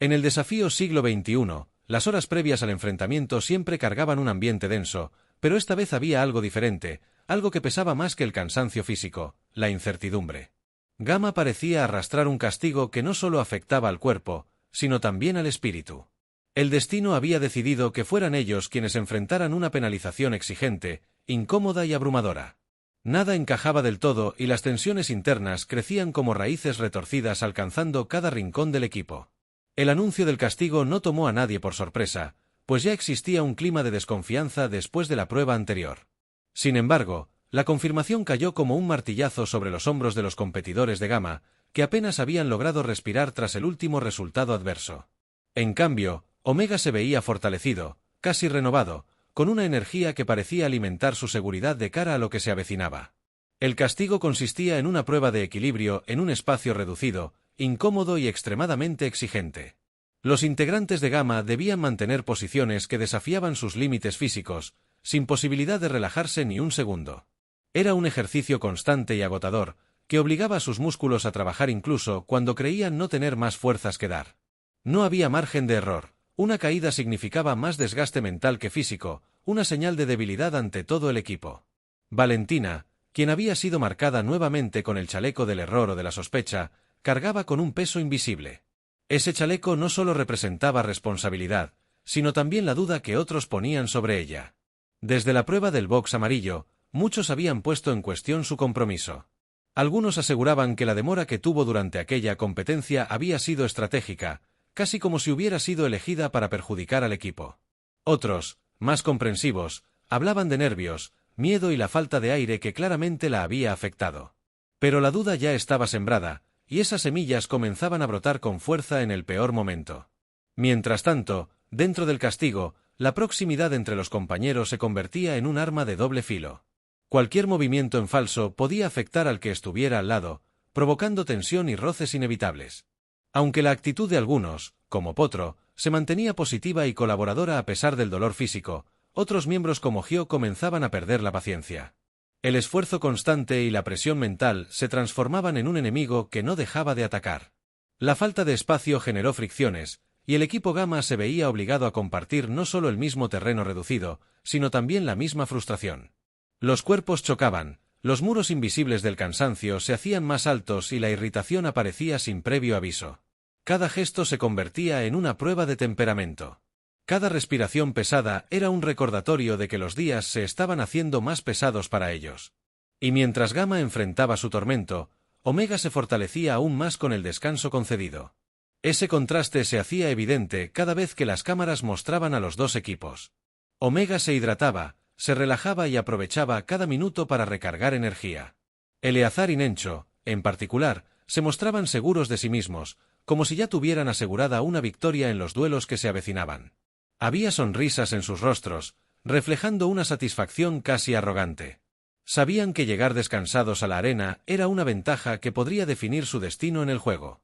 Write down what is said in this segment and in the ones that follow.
En el desafío siglo XXI, las horas previas al enfrentamiento siempre cargaban un ambiente denso, pero esta vez había algo diferente, algo que pesaba más que el cansancio físico, la incertidumbre. Gamma parecía arrastrar un castigo que no solo afectaba al cuerpo, sino también al espíritu. El destino había decidido que fueran ellos quienes enfrentaran una penalización exigente, incómoda y abrumadora. Nada encajaba del todo y las tensiones internas crecían como raíces retorcidas alcanzando cada rincón del equipo. El anuncio del castigo no tomó a nadie por sorpresa, pues ya existía un clima de desconfianza después de la prueba anterior. Sin embargo, la confirmación cayó como un martillazo sobre los hombros de los competidores de Gamma, que apenas habían logrado respirar tras el último resultado adverso. En cambio, Omega se veía fortalecido, casi renovado, con una energía que parecía alimentar su seguridad de cara a lo que se avecinaba. El castigo consistía en una prueba de equilibrio en un espacio reducido, incómodo y extremadamente exigente. Los integrantes de Gamma debían mantener posiciones que desafiaban sus límites físicos, sin posibilidad de relajarse ni un segundo. Era un ejercicio constante y agotador, que obligaba a sus músculos a trabajar incluso cuando creían no tener más fuerzas que dar. No había margen de error. Una caída significaba más desgaste mental que físico, una señal de debilidad ante todo el equipo. Valentina, quien había sido marcada nuevamente con el chaleco del error o de la sospecha, cargaba con un peso invisible. Ese chaleco no solo representaba responsabilidad, sino también la duda que otros ponían sobre ella. Desde la prueba del box amarillo, muchos habían puesto en cuestión su compromiso. Algunos aseguraban que la demora que tuvo durante aquella competencia había sido estratégica, casi como si hubiera sido elegida para perjudicar al equipo. Otros, más comprensivos, hablaban de nervios, miedo y la falta de aire que claramente la había afectado. Pero la duda ya estaba sembrada, y esas semillas comenzaban a brotar con fuerza en el peor momento. Mientras tanto, dentro del castigo, la proximidad entre los compañeros se convertía en un arma de doble filo. Cualquier movimiento en falso podía afectar al que estuviera al lado, provocando tensión y roces inevitables. Aunque la actitud de algunos, como Potro, se mantenía positiva y colaboradora a pesar del dolor físico, otros miembros como Gio comenzaban a perder la paciencia. El esfuerzo constante y la presión mental se transformaban en un enemigo que no dejaba de atacar. La falta de espacio generó fricciones, y el equipo Gamma se veía obligado a compartir no solo el mismo terreno reducido, sino también la misma frustración. Los cuerpos chocaban, los muros invisibles del cansancio se hacían más altos y la irritación aparecía sin previo aviso. Cada gesto se convertía en una prueba de temperamento. Cada respiración pesada era un recordatorio de que los días se estaban haciendo más pesados para ellos. Y mientras Gamma enfrentaba su tormento, Omega se fortalecía aún más con el descanso concedido. Ese contraste se hacía evidente cada vez que las cámaras mostraban a los dos equipos. Omega se hidrataba, se relajaba y aprovechaba cada minuto para recargar energía. Eleazar y Nencho, en particular, se mostraban seguros de sí mismos, como si ya tuvieran asegurada una victoria en los duelos que se avecinaban. Había sonrisas en sus rostros, reflejando una satisfacción casi arrogante. Sabían que llegar descansados a la arena era una ventaja que podría definir su destino en el juego.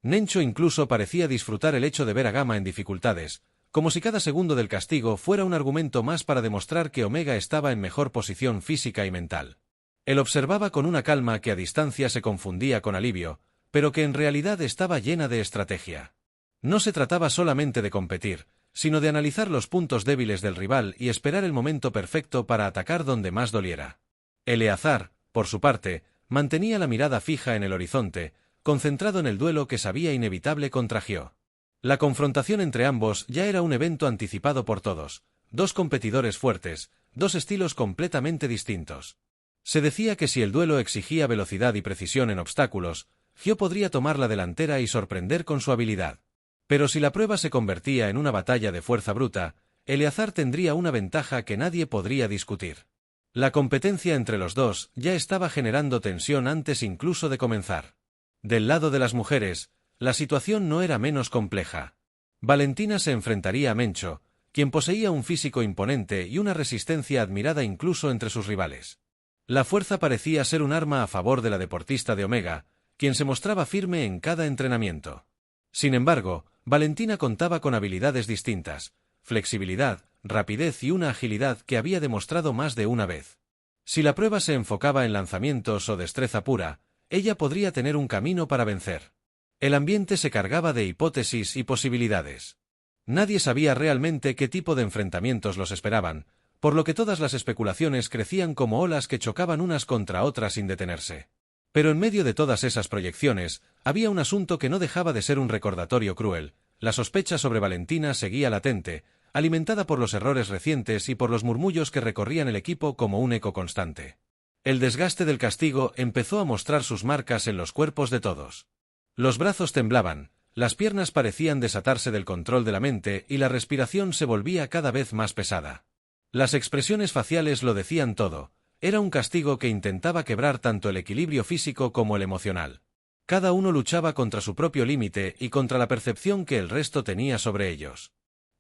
Nencho incluso parecía disfrutar el hecho de ver a Gamma en dificultades, como si cada segundo del castigo fuera un argumento más para demostrar que Omega estaba en mejor posición física y mental. Él observaba con una calma que a distancia se confundía con alivio, pero que en realidad estaba llena de estrategia. No se trataba solamente de competir, sino de analizar los puntos débiles del rival y esperar el momento perfecto para atacar donde más doliera. Eleazar, por su parte, mantenía la mirada fija en el horizonte, concentrado en el duelo que sabía inevitable contra Gio. La confrontación entre ambos ya era un evento anticipado por todos, dos competidores fuertes, dos estilos completamente distintos. Se decía que si el duelo exigía velocidad y precisión en obstáculos, Gio podría tomar la delantera y sorprender con su habilidad. Pero si la prueba se convertía en una batalla de fuerza bruta, Eleazar tendría una ventaja que nadie podría discutir. La competencia entre los dos ya estaba generando tensión antes incluso de comenzar. Del lado de las mujeres, la situación no era menos compleja. Valentina se enfrentaría a Mencho, quien poseía un físico imponente y una resistencia admirada incluso entre sus rivales. La fuerza parecía ser un arma a favor de la deportista de Omega, quien se mostraba firme en cada entrenamiento. Sin embargo, Valentina contaba con habilidades distintas, flexibilidad, rapidez y una agilidad que había demostrado más de una vez. Si la prueba se enfocaba en lanzamientos o destreza pura, ella podría tener un camino para vencer. El ambiente se cargaba de hipótesis y posibilidades. Nadie sabía realmente qué tipo de enfrentamientos los esperaban, por lo que todas las especulaciones crecían como olas que chocaban unas contra otras sin detenerse. Pero en medio de todas esas proyecciones, había un asunto que no dejaba de ser un recordatorio cruel. La sospecha sobre Valentina seguía latente, alimentada por los errores recientes y por los murmullos que recorrían el equipo como un eco constante. El desgaste del castigo empezó a mostrar sus marcas en los cuerpos de todos. Los brazos temblaban, las piernas parecían desatarse del control de la mente y la respiración se volvía cada vez más pesada. Las expresiones faciales lo decían todo. Era un castigo que intentaba quebrar tanto el equilibrio físico como el emocional. Cada uno luchaba contra su propio límite y contra la percepción que el resto tenía sobre ellos.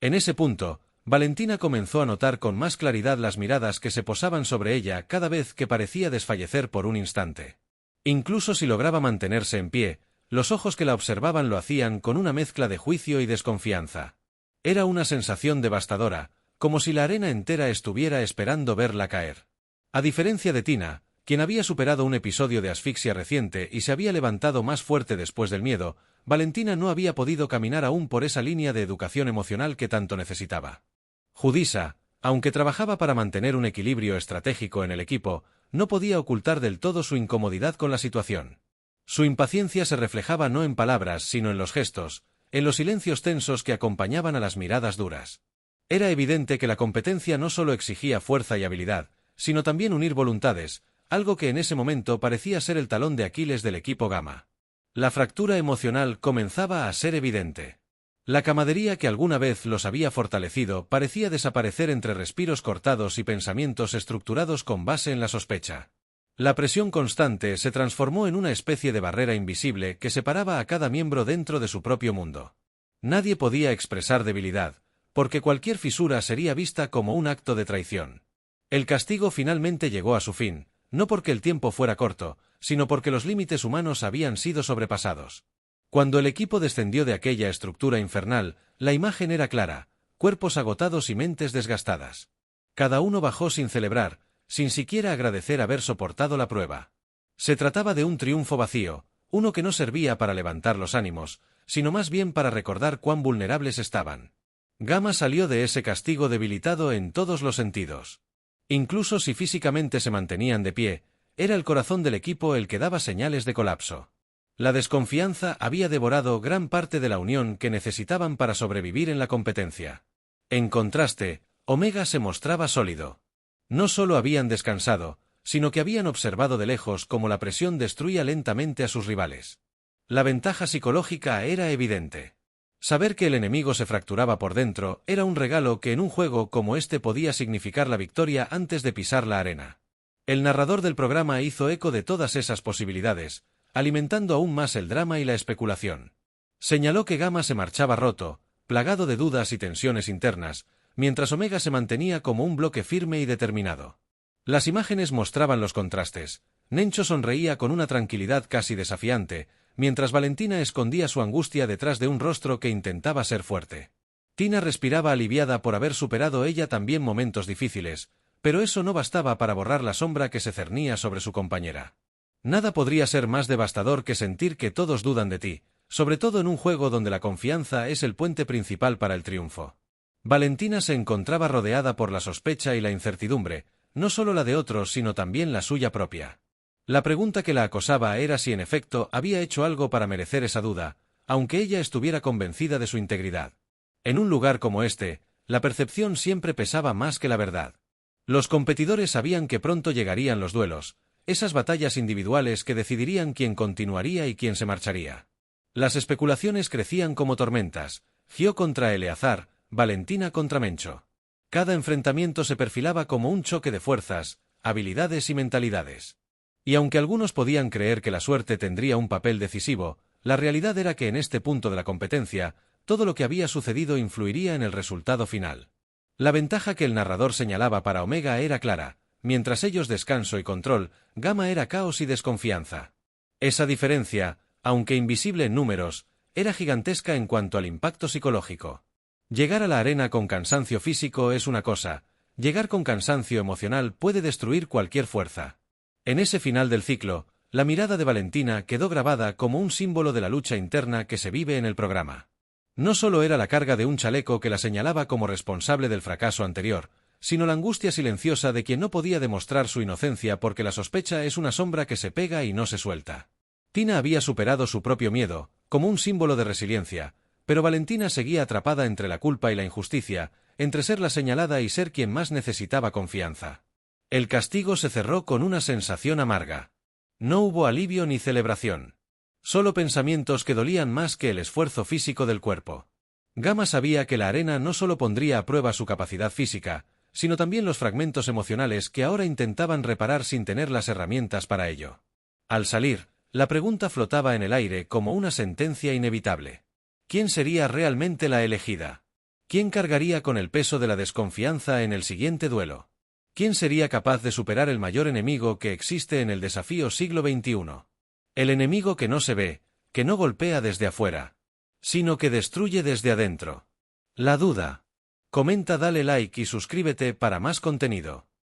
En ese punto, Valentina comenzó a notar con más claridad las miradas que se posaban sobre ella cada vez que parecía desfallecer por un instante. Incluso si lograba mantenerse en pie, los ojos que la observaban lo hacían con una mezcla de juicio y desconfianza. Era una sensación devastadora, como si la arena entera estuviera esperando verla caer. A diferencia de Tina, quien había superado un episodio de asfixia reciente y se había levantado más fuerte después del miedo, Valentina no había podido caminar aún por esa línea de educación emocional que tanto necesitaba. Judisa, aunque trabajaba para mantener un equilibrio estratégico en el equipo, no podía ocultar del todo su incomodidad con la situación. Su impaciencia se reflejaba no en palabras sino en los gestos, en los silencios tensos que acompañaban a las miradas duras. Era evidente que la competencia no solo exigía fuerza y habilidad, sino también unir voluntades, algo que en ese momento parecía ser el talón de Aquiles del equipo Gamma. La fractura emocional comenzaba a ser evidente. La camaradería que alguna vez los había fortalecido parecía desaparecer entre respiros cortados y pensamientos estructurados con base en la sospecha. La presión constante se transformó en una especie de barrera invisible que separaba a cada miembro dentro de su propio mundo. Nadie podía expresar debilidad, porque cualquier fisura sería vista como un acto de traición. El castigo finalmente llegó a su fin, no porque el tiempo fuera corto, sino porque los límites humanos habían sido sobrepasados. Cuando el equipo descendió de aquella estructura infernal, la imagen era clara: cuerpos agotados y mentes desgastadas. Cada uno bajó sin celebrar, sin siquiera agradecer haber soportado la prueba. Se trataba de un triunfo vacío, uno que no servía para levantar los ánimos, sino más bien para recordar cuán vulnerables estaban. Gamma salió de ese castigo debilitado en todos los sentidos. Incluso si físicamente se mantenían de pie, era el corazón del equipo el que daba señales de colapso. La desconfianza había devorado gran parte de la unión que necesitaban para sobrevivir en la competencia. En contraste, Omega se mostraba sólido. No solo habían descansado, sino que habían observado de lejos cómo la presión destruía lentamente a sus rivales. La ventaja psicológica era evidente. Saber que el enemigo se fracturaba por dentro era un regalo que en un juego como este podía significar la victoria antes de pisar la arena. El narrador del programa hizo eco de todas esas posibilidades, alimentando aún más el drama y la especulación. Señaló que Gamma se marchaba roto, plagado de dudas y tensiones internas, mientras Omega se mantenía como un bloque firme y determinado. Las imágenes mostraban los contrastes. Nencho sonreía con una tranquilidad casi desafiante, mientras Valentina escondía su angustia detrás de un rostro que intentaba ser fuerte. Tina respiraba aliviada por haber superado ella también momentos difíciles, pero eso no bastaba para borrar la sombra que se cernía sobre su compañera. Nada podría ser más devastador que sentir que todos dudan de ti, sobre todo en un juego donde la confianza es el puente principal para el triunfo. Valentina se encontraba rodeada por la sospecha y la incertidumbre, no solo la de otros sino también la suya propia. La pregunta que la acosaba era si en efecto había hecho algo para merecer esa duda, aunque ella estuviera convencida de su integridad. En un lugar como este, la percepción siempre pesaba más que la verdad. Los competidores sabían que pronto llegarían los duelos, esas batallas individuales que decidirían quién continuaría y quién se marcharía. Las especulaciones crecían como tormentas: Gio contra Eleazar, Valentina contra Mencho. Cada enfrentamiento se perfilaba como un choque de fuerzas, habilidades y mentalidades. Y aunque algunos podían creer que la suerte tendría un papel decisivo, la realidad era que en este punto de la competencia, todo lo que había sucedido influiría en el resultado final. La ventaja que el narrador señalaba para Omega era clara: mientras ellos descanso y control, Gamma era caos y desconfianza. Esa diferencia, aunque invisible en números, era gigantesca en cuanto al impacto psicológico. Llegar a la arena con cansancio físico es una cosa, llegar con cansancio emocional puede destruir cualquier fuerza. En ese final del ciclo, La mirada de Valentina quedó grabada como un símbolo de la lucha interna que se vive en el programa. No solo era la carga de un chaleco que la señalaba como responsable del fracaso anterior, sino la angustia silenciosa de quien no podía demostrar su inocencia porque la sospecha es una sombra que se pega y no se suelta. Tina había superado su propio miedo, como un símbolo de resiliencia, pero Valentina seguía atrapada entre la culpa y la injusticia, entre ser la señalada y ser quien más necesitaba confianza. El castigo se cerró con una sensación amarga. No hubo alivio ni celebración. Solo pensamientos que dolían más que el esfuerzo físico del cuerpo. Gama sabía que la arena no solo pondría a prueba su capacidad física, sino también los fragmentos emocionales que ahora intentaban reparar sin tener las herramientas para ello. Al salir, la pregunta flotaba en el aire como una sentencia inevitable. ¿Quién sería realmente la elegida? ¿Quién cargaría con el peso de la desconfianza en el siguiente duelo? ¿Quién sería capaz de superar el mayor enemigo que existe en el desafío siglo XXI? El enemigo que no se ve, que no golpea desde afuera, sino que destruye desde adentro. La duda. Comenta, dale like y suscríbete para más contenido.